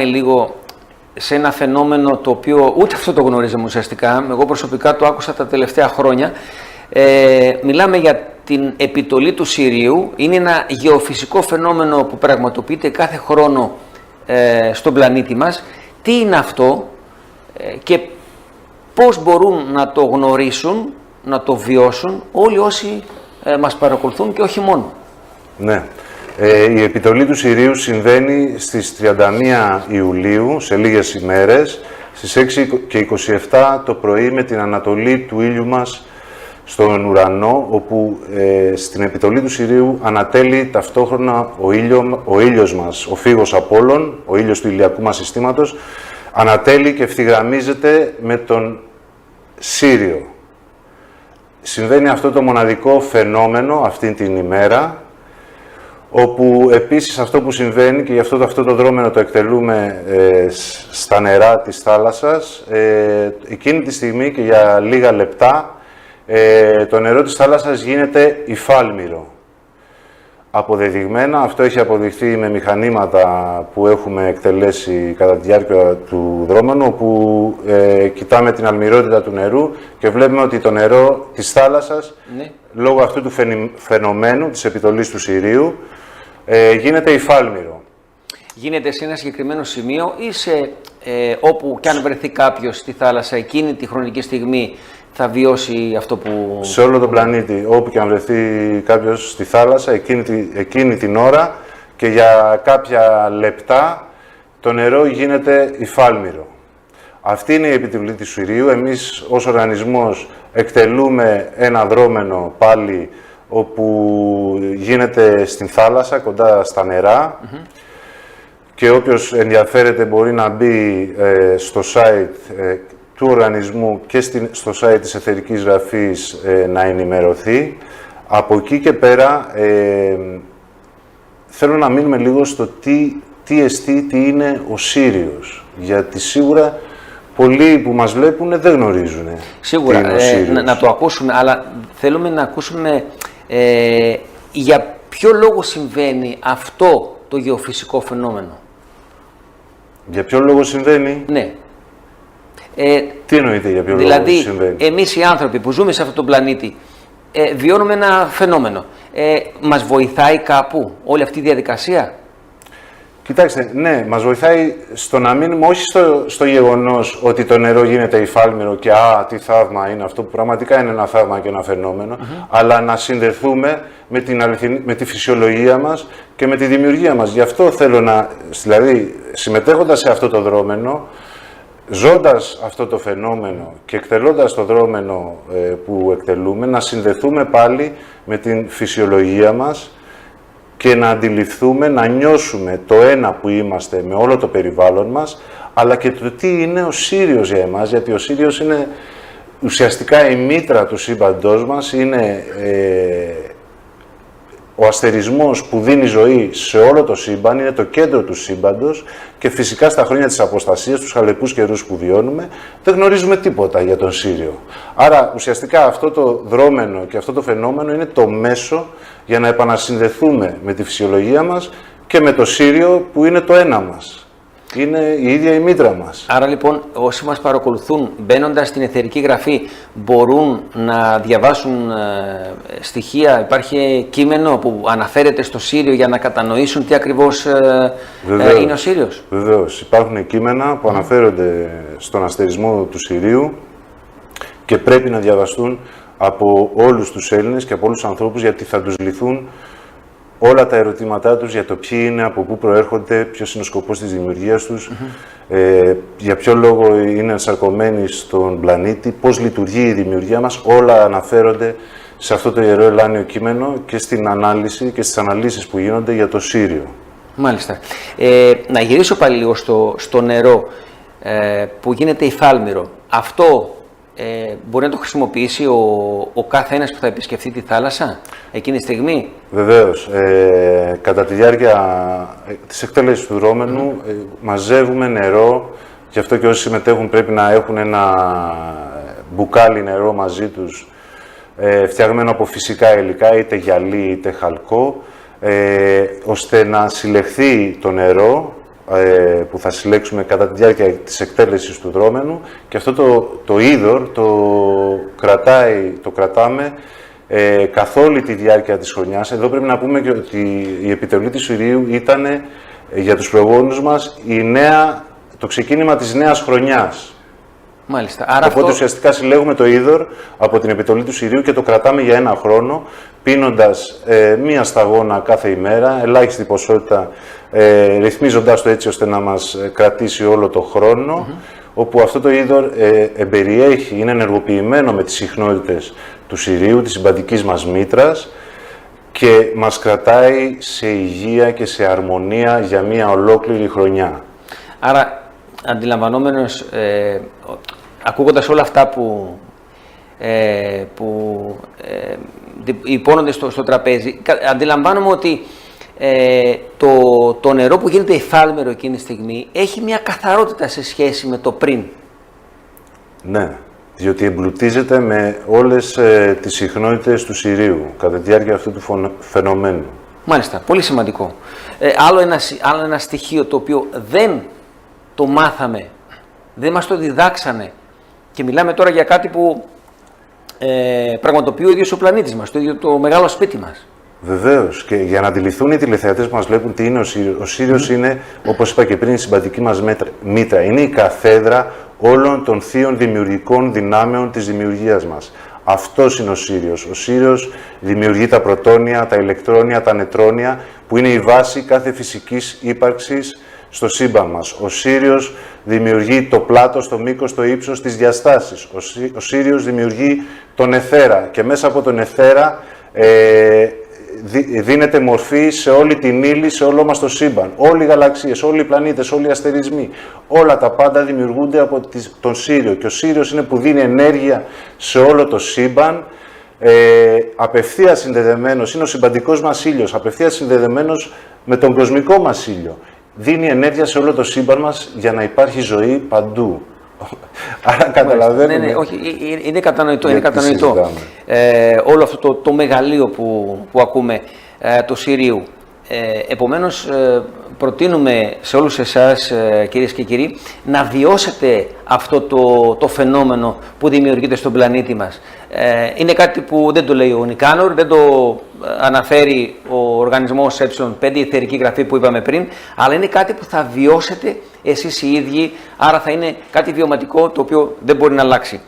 λίγο σε ένα φαινόμενο το οποίο ούτε αυτό το γνωρίζαμε ουσιαστικά. Εγώ προσωπικά το άκουσα τα τελευταία χρόνια. Μιλάμε για την επιτολή του Σιρίου. Είναι ένα γεωφυσικό φαινόμενο που πραγματοποιείται κάθε χρόνο στον πλανήτη μας. Τι είναι αυτό και πώς μπορούν να το γνωρίσουν, να το βιώσουν όλοι όσοι μας παρακολουθούν και όχι μόνο. Ναι. Η επιτολή του Σιρίου συμβαίνει στις 31 Ιουλίου, σε λίγες ημέρες, στις 6 και 27 το πρωί με την ανατολή του ήλιου μας στον ουρανό, όπου στην επιτολή του Σιρίου ανατέλει ταυτόχρονα ο ήλιος μας, ο φύγος Απόλλων, ο ήλιος του ηλιακού μας συστήματος, ανατέλει και ευθυγραμμίζεται με τον Σύριο. Συμβαίνει αυτό το μοναδικό φαινόμενο αυτήν την ημέρα, όπου επίσης αυτό που συμβαίνει, και γι' αυτό το δρόμενο το εκτελούμε στα νερά της θάλασσας, εκείνη τη στιγμή και για λίγα λεπτά το νερό της θάλασσας γίνεται υφάλμυρο. Αποδεδειγμένα, αυτό έχει αποδειχθεί με μηχανήματα που έχουμε εκτελέσει κατά τη διάρκεια του δρόμενου, όπου κοιτάμε την αλμυρότητα του νερού και βλέπουμε ότι το νερό της θάλασσας, ναι, λόγω αυτού του φαινομένου της επιτολής του Σιρίου, γίνεται υφάλμυρο. Γίνεται σε ένα συγκεκριμένο σημείο ή όπου και αν βρεθεί κάποιος στη θάλασσα εκείνη τη χρονική στιγμή θα βιώσει αυτό που... Σε όλο τον πλανήτη, όπου και αν βρεθεί κάποιος στη θάλασσα, εκείνη την ώρα και για κάποια λεπτά το νερό γίνεται υφάλμυρο. Αυτή είναι η επιτολή του Σιρίου. Εμείς ως οργανισμός εκτελούμε ένα δρόμενο πάλι όπου γίνεται στην θάλασσα, κοντά στα νερά, και όποιος ενδιαφέρεται μπορεί να μπει στο site του οργανισμού και στο site της Εθερικής Γραφής να ενημερωθεί. Από εκεί και πέρα θέλω να μείνουμε λίγο στο τι είναι ο Σύριος, γιατί σίγουρα πολλοί που μας βλέπουν δεν γνωρίζουν. Σίγουρα, να το ακούσουμε, αλλά θέλουμε να ακούσουμε για ποιο λόγο συμβαίνει αυτό το γεωφυσικό φαινόμενο. Για ποιο λόγο συμβαίνει? Ναι. Τι εννοείται για ποιο λόγο συμβαίνει? Δηλαδή, εμείς οι άνθρωποι που ζούμε σε αυτόν τον πλανήτη βιώνουμε ένα φαινόμενο. Μας βοηθάει κάπου όλη αυτή η διαδικασία? Κοιτάξτε, ναι, μας βοηθάει στο να μείνουμε όχι στο γεγονός ότι το νερό γίνεται υφάλμυρο και τι θαύμα είναι αυτό, που πραγματικά είναι ένα θαύμα και ένα φαινόμενο, αλλά να συνδεθούμε με τη φυσιολογία μας και με τη δημιουργία μας. Γι' αυτό θέλω δηλαδή, συμμετέχοντας σε αυτό το δρόμενο, ζώντας αυτό το φαινόμενο και εκτελώντας το δρόμενο που εκτελούμε, να συνδεθούμε πάλι με την φυσιολογία μας και να αντιληφθούμε, να νιώσουμε το ένα που είμαστε με όλο το περιβάλλον μας, αλλά και το τι είναι ο Σύριος για εμάς, γιατί ο Σύριος είναι ουσιαστικά η μήτρα του σύμπαντός μας, είναι ο αστερισμός που δίνει ζωή σε όλο το σύμπαν, είναι το κέντρο του σύμπαντος και φυσικά στα χρόνια της αποστασίας, τους χαλεπούς καιρούς που βιώνουμε, δεν γνωρίζουμε τίποτα για τον Σύριο. Άρα ουσιαστικά αυτό το δρόμενο και αυτό το φαινόμενο είναι το μέσο για να επανασυνδεθούμε με τη φυσιολογία μας και με το Σύριο που είναι το ένα μας. Είναι η ίδια η μήτρα μας. Άρα λοιπόν όσοι μας παρακολουθούν μπαίνοντας στην Εθερική Γραφή μπορούν να διαβάσουν στοιχεία, υπάρχει κείμενο που αναφέρεται στο Σύριο για να κατανοήσουν τι ακριβώς είναι ο Σύριος? Βεβαίως. Υπάρχουν κείμενα που αναφέρονται στον αστερισμό του Συρίου και πρέπει να διαβαστούν από όλους τους Έλληνες και από όλους τους ανθρώπους, γιατί θα τους λυθούν όλα τα ερωτήματά τους για το ποιοι είναι, από πού προέρχονται, ποιος είναι ο σκοπός της δημιουργίας τους, για ποιο λόγο είναι ενσαρκωμένοι στον πλανήτη, πώς λειτουργεί η δημιουργία μας. Όλα αναφέρονται σε αυτό το ιερό ελάνιο κείμενο και στην ανάλυση και στις αναλύσεις που γίνονται για το Σύριο. Μάλιστα. Να γυρίσω πάλι λίγο στο νερό που γίνεται υφάλμυρο. Αυτό μπορεί να το χρησιμοποιήσει ο κάθε ένας που θα επισκεφτεί τη θάλασσα εκείνη τη στιγμή? Βεβαίως. Κατά τη διάρκεια της εκτέλεσης του δρόμενου μαζεύουμε νερό, γι' αυτό και όσοι συμμετέχουν πρέπει να έχουν ένα μπουκάλι νερό μαζί τους, φτιαγμένο από φυσικά υλικά, είτε γυαλί είτε χαλκό, ώστε να συλλεχθεί το νερό που θα συλλέξουμε κατά τη διάρκεια της εκτέλεσης του δρόμενου, και αυτό το είδωρ το κρατάμε καθ' όλη τη διάρκεια της χρονιάς. Εδώ πρέπει να πούμε και ότι η επιτελή του Συρίου ήταν για τους προγόνους μας το ξεκίνημα της νέας χρονιάς. Μάλιστα. Άρα Οπότε ουσιαστικά συλλέγουμε το είδωρ από την επιτολή του Συρίου και το κρατάμε για 1 χρόνο, πίνοντας μία σταγόνα κάθε ημέρα, ελάχιστη ποσότητα, ρυθμίζοντάς το έτσι ώστε να μας κρατήσει όλο το χρόνο, όπου αυτό το είδωρ είναι ενεργοποιημένο με τις συχνότητες του Συρίου, της συμπαντικής μας μήτρας, και μας κρατάει σε υγεία και σε αρμονία για μία ολόκληρη χρονιά. Άρα, αντιλαμβανόμενος, ακούγοντας όλα αυτά που υπόνονται στο τραπέζι, αντιλαμβάνομαι ότι το νερό που γίνεται υφάλμερο εκείνη τη στιγμή έχει μια καθαρότητα σε σχέση με το πριν. Ναι, διότι εμπλουτίζεται με όλες τις συχνότητες του Συρίου κατά τη διάρκεια αυτού του φαινομένου. Μάλιστα, πολύ σημαντικό. Άλλο ένα στοιχείο το οποίο δεν το μάθαμε, δεν μας το διδάξανε, και μιλάμε τώρα για κάτι που πραγματοποιεί ο ίδιος ο πλανήτης μας, το ίδιο το μεγάλο σπίτι μας. Βεβαίως, και για να αντιληφθούν οι τηλεθεατές που μας βλέπουν τι είναι ο Σύριος. Ο Σύριος είναι, όπως είπα και πριν, η συμπαντική μας μήτρα. Είναι η καθέδρα όλων των θείων δημιουργικών δυνάμεων της δημιουργίας μας. Αυτός είναι ο Σύριος. Ο Σύριος δημιουργεί τα πρωτόνια, τα ηλεκτρόνια, τα νετρόνια, που είναι η βάση κάθε φυσικής ύπαρξης στο σύμπαν μας. Ο Σύριος δημιουργεί το πλάτος, το μήκος, το ύψος, τις διαστάσεις. Ο Σύριος δημιουργεί τον αιθέρα, και μέσα από τον αιθέρα δίνεται μορφή σε όλη την ύλη, σε όλο μας το σύμπαν. Όλοι οι γαλαξίες, όλοι οι πλανήτες, όλοι οι αστερισμοί, όλα τα πάντα δημιουργούνται από τον Σύριο, και ο Σύριος είναι που δίνει ενέργεια σε όλο το σύμπαν, απευθείας συνδεδεμένος, είναι ο συμπαντικός μας ήλιος, απευθείας συνδεδεμένος με τον κοσμικό μας ήλιο. Δίνει ενέργεια σε όλο το σύμπαν μας για να υπάρχει ζωή παντού. Άρα καταλαβαίνουμε. Ναι, όχι, είναι κατανοητό. Είναι κατανοητό. Όλο αυτό το μεγαλείο που ακούμε του Συρίου. Επομένως, προτείνουμε σε όλους εσάς, κυρίες και κύριοι, να βιώσετε αυτό το φαινόμενο που δημιουργείται στον πλανήτη μας. Είναι κάτι που δεν το λέει ο Νικάνορ, δεν το αναφέρει ο οργανισμός ε5, η εθερική γραφή που είπαμε πριν, αλλά είναι κάτι που θα βιώσετε εσείς οι ίδιοι, άρα θα είναι κάτι βιωματικό το οποίο δεν μπορεί να αλλάξει.